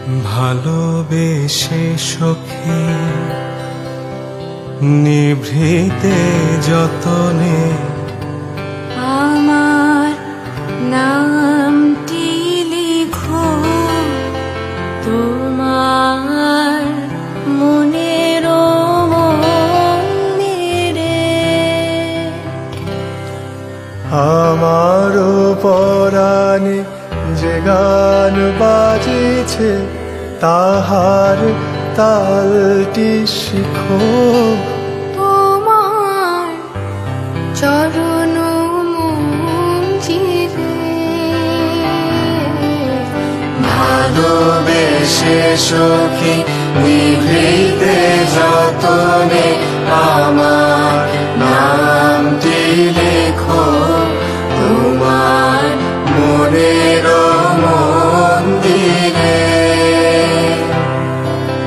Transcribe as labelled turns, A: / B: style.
A: ভালোবেসে সখী নিভৃতে যতনে
B: আমার নামটি লিখো তোমার মনের মন্দিরে।
C: আমার পরাণে যে গান বাজিছে তাহার তালটি শিখো
B: তোমার চরণ মঞ্জিরে।
A: ভালোবেসে সখী নিভৃতে যতনে আমার